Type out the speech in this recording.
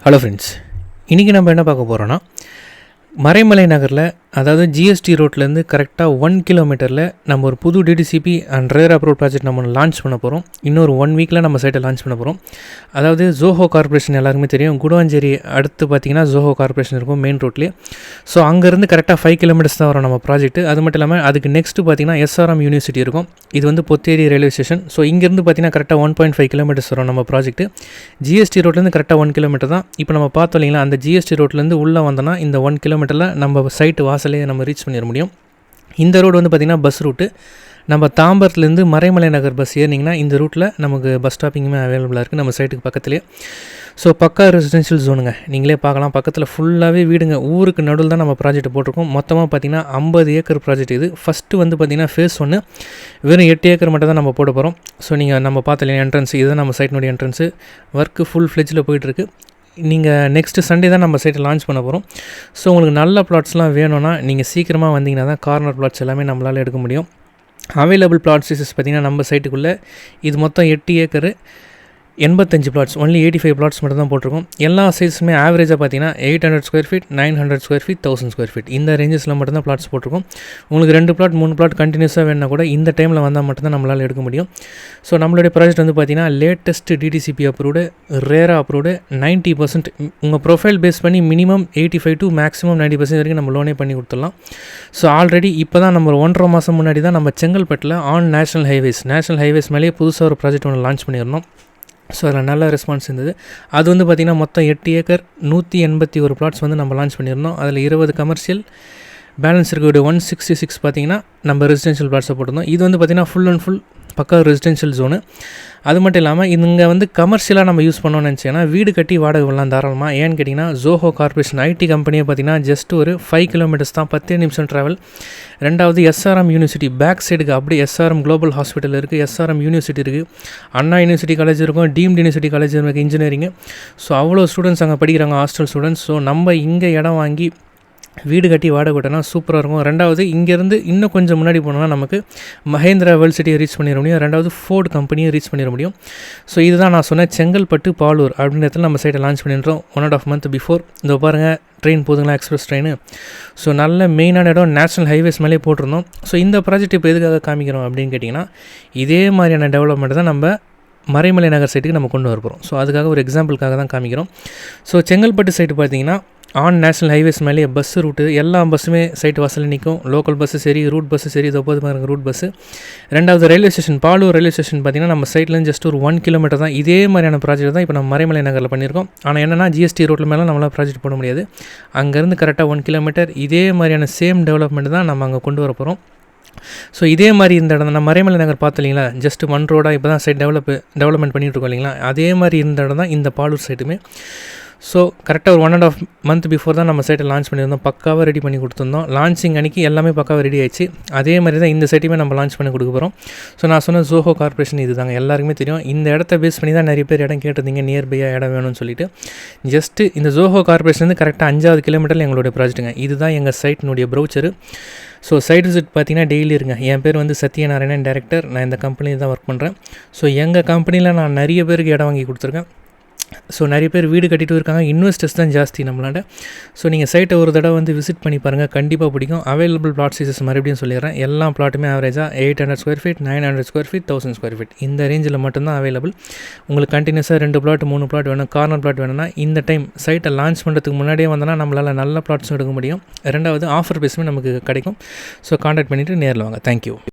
Hello friends, இன்றைக்கி நம்ம என்ன பார்க்க போகிறோன்னா மறைமலை நகரில், அதாவது ஜிஎஸ்டி ரோட்லேருந்து கரெக்டாக 1 கிலோமீட்டரில் நம்ம ஒரு புது டிடிசிபி அண்ட் ரேர் அப்ரோட் ப்ராஜெக்ட் நம்ம லான்ச் பண்ண போகிறோம். இன்னொரு 1 வீக்கில் நம்ம சைட்டை லான்ச் பண்ண போகிறோம். அதாவது ஜோஹோ கார்பரேஷன் எல்லாருக்குமே தெரியும். குடுவாஞ்சேரி அடுத்து பார்த்திங்கன்னா ஜோஹோ கார்பரேஷன் இருக்கும் மெயின் ரோட்லேயே. ஸோ அங்கேருந்து கரெக்டாக 5 கிலோமீட்டர்ஸ் தான் வரும் நம்ம ப்ராஜெக்ட். அது மட்டும் இல்லாமல் அதுக்கு நெக்ஸ்ட்டு பார்த்திங்கன்னா எஸ்ஆர்எம் யூனிவர்சிட்டி இருக்கும். இது வந்து பொத்தேரி ரயில்வே ஸ்டேஷன். ஸோ இங்கேருந்து பார்த்திங்கன்னா கரெக்டாக 1.5 கிலோமீட்டர்ஸ் வரும் நம்ம ப்ராஜெக்ட். ஜிஎஸ்டி ரோட்லேருந்து கரெக்டாக 1 கிலோமீட்டர் தான். இப்போ நம்ம பார்த்தோம் இல்லைங்களா, அந்த ஜிஎஸ்டி ரோட்லேருந்து உள்ளே வந்தோன்னா இந்த 1 கிலோமீட்டரில் நம்ம சைட்டு வாசலே நம்ம ரீச் பண்ணிட முடியும். இந்த ரோடு வந்து பார்த்திங்கன்னா பஸ் ரூட்டு. நம்ம தாம்பரத்துலேருந்து மறைமலை நகர் பஸ் ஏறினிங்கன்னா இந்த ரூட்டில் நமக்கு பஸ் ஸ்டாப்பிங்குமே அவைலபிளாக இருக்குது நம்ம சைட்டுக்கு பக்கத்துலேயே. ஸோ பக்கா ரெசிடென்ஷியல் ஜோனுங்க, நீங்களே பார்க்கலாம். பக்கத்தில் ஃபுல்லாகவே வீடுங்க. ஊருக்கு நடுவில் தான் நம்ம ப்ராஜெக்ட் போட்டிருக்கோம். மொத்தமாக பார்த்திங்கன்னா 50 ஏக்கர் ப்ராஜெக்ட் இது. ஃபஸ்ட்டு வந்து பார்த்திங்கன்னா ஃபேஸ் 1 வெறும் 8 ஏக்கர் மட்டும் தான் நம்ம போட போகிறோம். ஸோ நீங்கள் நம்ம பார்த்த என்ட்ரன்ஸ் இதுதான் நம்ம சைட்டினுடைய என்ட்ரன்ஸு. ஒர்க்கு ஃபுல் ஃப்ளெஜில் போயிட்டுருக்கு. நீங்கள் நெக்ஸ்ட்டு சண்டே தான் நம்ம சைட்டை லான்ச் பண்ண போகிறோம். ஸோ உங்களுக்கு நல்ல பிளாட்ஸ்லாம் வேணும்னா நீங்கள் சீக்கிரமாக வந்தீங்கன்னா தான் கார்னர் பிளாட்ஸ் எல்லாமே நம்மளால் எடுக்க முடியும். அவைலபிள் பிளாட் சைஸஸ் பார்த்திங்கன்னா நம்ம சைட்டுக்குள்ளே இது மொத்தம் 8 ஏக்கரு 85 பிளாட்ஸ், ஒன்லி 85 பிளாட்ஸ் மட்டும் தான் போட்டிருக்கோம். எல்லா சைஸுமே ஆவரேஜாக பார்த்தீங்கன்னா 800 square feet, 900 square feet, 1000 square feet இந்த ரேஞ்சஸில் மட்டும் தான் பிளாட்ஸ் போட்டிருக்கோம். உங்களுக்கு 2 பிளாட் 3 பிளாட் கண்டினியூஸாக வேணுன்னா கூட இந்த டைமில் வந்தால் மட்டும்தான் நம்மளால் எடுக்க முடியும். ஸோ நம்மளுடைய ப்ராஜெக்ட் வந்து பார்த்திங்கன்னா லேட்டஸ்ட் டிடிசிபி அப்ரூவ்டு, ரேரா அப்ரூவ்டு, 90% உங்கள் ப்ரொஃபைல் பேஸ் பண்ணி மினிமம் 85 to மேக்ஸிமம் 90% வரைக்கும் நம்ம லோனே பண்ணி கொடுத்துடலாம். ஸோ ஆல்ரெடி இப்போ தான் நம்ம 1.5 மாதம் முன்னாடி தான் நம்ம செங்கல்பட்டில் ஆன் நேஷனல் ஹைவேஸ் மேலேயே புதுசாக ஒரு ப்ராஜெக்ட் ஒன்று லான்ச் பண்ணியிருந்தோம். ஸோ அதில் நல்ல ரெஸ்பான்ஸ் இருந்தது. அது வந்து பார்த்திங்கன்னா மொத்தம் 8 ஏக்கர் 181 பிளாட்ஸ் வந்து நம்ம லான்ச் பண்ணியிருந்தோம். அதில் 20 கமர்ஷியல், பேலன்ஸ் இருக்கக்கூடிய 166 பார்த்திங்கன்னா நம்ம ரெசிடென்ஷியல் பிளாட்ஸை போட்டிருந்தோம். இது வந்து பார்த்திங்கன்னா ஃபுல் அண்ட் ஃபுல் பக்கா ரெசிடென்ஷியல் ஜோனு. அது மட்டும் இல்லாமல் இங்கே வந்து கமர்ஷியலாக நம்ம யூஸ் பண்ணோன்னு நினச்சிங்கன்னா வீடு கட்டி வாடகை விடலாம் தாராளமாக. ஏன்னு கேட்டிங்கன்னா ஜோஹோ கார்பரேஷன் ஐடி கம்பெனியை பார்த்திங்கன்னா ஜஸ்ட் ஒரு 5 கிலோமீட்டர்ஸ் தான், 10 நிமிஷம் ட்ராவல். ரெண்டாவது எஸ்ஆர்எம் யூனிவர்சிட்டி பேக் சைடுக்கு அப்படியே எஸ்ஆர்எம் குளோபல் ஹாஸ்பிட்டல் இருக்குது, எஸ்ஆர்எம் யூனிவர்சிட்டி இருக்குது, அண்ணா யூனிவர்சிட்டி காலேஜ் இருக்கும், டீம்டு யூனிவர்சிட்டி காலேஜ் இருக்குது இன்ஜினியரிங்கு. ஸோ அவ்வளோ ஸ்டூடெண்ட்ஸ் அங்கே படிக்கிறாங்க, ஹாஸ்டல் ஸ்டூடெண்ட்ஸ். ஸோ நம்ம இங்கே இடம் வாங்கி வீடு கட்டி வாடகை விட்டோன்னா சூப்பராக இருக்கும். ரெண்டாவது இங்கேருந்து இன்னும் கொஞ்சம் முன்னாடி போனோம்னா நமக்கு மஹேந்திரா வேர்ல்ட் சிட்டியை ரீச் பண்ணிட முடியும். ரெண்டாவது ஃபோர்டு கம்பெனியை ரீச் பண்ணிட முடியும். ஸோ இதுதான் நான் சொன்னேன் செங்கல்பட்டு பாலூர் அப்படின்றதுல நம்ம சைட்டை லான்ச் பண்ணிடுறோம் 1.5 month பிஃபோர். இந்த பாருங்கள் ட்ரெயின் போதுங்களா, எக்ஸ்பிரஸ் ட்ரெயின். ஸோ நல்ல மெயினான இடம் நேஷனல் ஹைவேஸ் மேலே போட்டிருந்தோம். ஸோ இந்த ப்ராஜெக்ட் இப்போ எதுக்காக காமிக்கிறோம் அப்படின்னு கேட்டிங்கன்னா இதே மாதிரியான டெவலப்மெண்ட் தான் நம்ம மறைமலை நகர் சைட்டுக்கு நம்ம கொண்டு வரப்போகிறோம். ஸோ அதுக்காக ஒரு எக்ஸாம்பிளுக்காக தான் காமிக்கிறோம். ஸோ செங்கல்பட்டு சைட்டு பார்த்திங்கன்னா ஆன் நேஷனல் ஹைவேஸ் மேலேயே பஸ் ரூட்டு, எல்லா பஸ்ஸுமே சைட்டு வாசலில் நிற்கும். லோக்கல் பஸ்ஸு சரி, ரூட் பஸ்ஸு சரி, இது பாருங்க ரூட் பஸ்ஸு. ரெண்டாவது railway station, Palur railway station பார்த்திங்கன்னா நம்ம சைட்லேருந்து ஜஸ்ட் ஒரு 1 கிலோமீட்டர் தான். இதே மாதிரியான ப்ராஜெக்ட் தான் இப்போ நம்ம மறைமலை நகரில் பண்ணியிருக்கோம். ஆனால் என்னென்னா ஜிஎஸ்டி ரோட்டில் மேலே நம்மளால் ப்ராஜெக்ட் போட முடியாது. அங்கேருந்து கரெக்டாக 1 கிலோமீட்டர் இதே மாதிரியான சேம் டெவலப்மெண்ட் தான் நம்ம அங்கே கொண்டு வர போகிறோம். ஸோ இதே மாதிரி இந்த இடம் நம்ம மறைமலை நகர் பார்த்தோம் இல்லைங்களா, ஜஸ்ட் 1 ரோடாக இப்போ தான் சைட் டெவலப்மெண்ட் பண்ணிகிட்டு இருக்கோம் இல்லைங்களா, அதே மாதிரி இருந்த இடம் தான் இந்த பாலூர் சைட்டுமே. ஸோ கரெக்டாக ஒரு 1.5 month பிஃபோர் தான் நம்ம சைட்டை லான்ச் பண்ணியிருந்தோம். பக்காவாக ரெடி பண்ணி கொடுத்துருந்தோம். லான்ச்சிங் அன்றைக்கி எல்லாமே பக்காவாக ரெடி ஆயிடுச்சு. அதே மாதிரி தான் இந்த சைட்டுமே நம்ம லான்ச் பண்ணி கொடுக்க போகிறோம். ஸோ நான் சொன்ன ஜோஹோ கார்பரேஷன் இது தாங்க, எல்லாருக்குமே தெரியும். இந்த இடத்த பேஸ் பண்ணி தான் நிறைய பேர் இடம் கேட்டிருந்தீங்க, நியர்பையாக இடம் வேணும்னு சொல்லிட்டு. ஜஸ்ட்டு இந்த ஜோஹோ கார்பரேஷன் வந்து கரெக்டாக 5வது கிலோமீட்டரில் எங்களுடைய ப்ராஜெக்ட்டுங்க. இதுதான் எங்கள் சைட்டினுடைய ப்ரௌச்சரு. ஸோ சைட் விசிட் பார்த்திங்கன்னா டெய்லி இருங்க. என் பேர் வந்து சத்யநாராயணன், டைரக்டர். நான் இந்த கம்பெனியில் தான் ஒர்க் பண்ணுறேன். ஸோ எங்கள் கம்பெனியில் நான் நிறைய பேருக்கு இடம் வாங்கி கொடுத்துருக்கேன். ஸோ நிறைய பேர் வீடு கட்டிட்டு இருக்காங்க. இன்வெஸ்டர்ஸ் தான் ஜாஸ்தி நம்மளாண்ட. ஸோ நீங்கள் சைட்டை ஒரு தடவை வந்து விசிட் பண்ணி பாருங்கள், கண்டிப்பாக பிடிக்கும். அவைலபிள் பிளாட் சைஸஸ் மறுபடியும் சொல்லிடுறேன். எல்லா பிளாட்டுமே ஆவரேஜாக 800 square feet, 900 square feet, 1000 square feet இந்த ரேஞ்சில் மட்டும்தான் அவைலபிள். உங்களுக்கு கண்டினியூஸாக 2 பிளாட் 3 பிளாட் வேணும், கார்னர் பிளாட் வேணும்னா இந்த டைம் சைட்டை லான்ச் பண்ணுறதுக்கு முன்னாடியே வந்தோன்னா நம்மளால் நல்ல பிளாட்ஸும் எடுக்க முடியும். ரெண்டாவது ஆஃபர் பேஸுமே நமக்கு கிடைக்கும். ஸோ கான்டாக்ட் பண்ணிவிட்டு நேரில் வாங்க. தேங்க்யூ.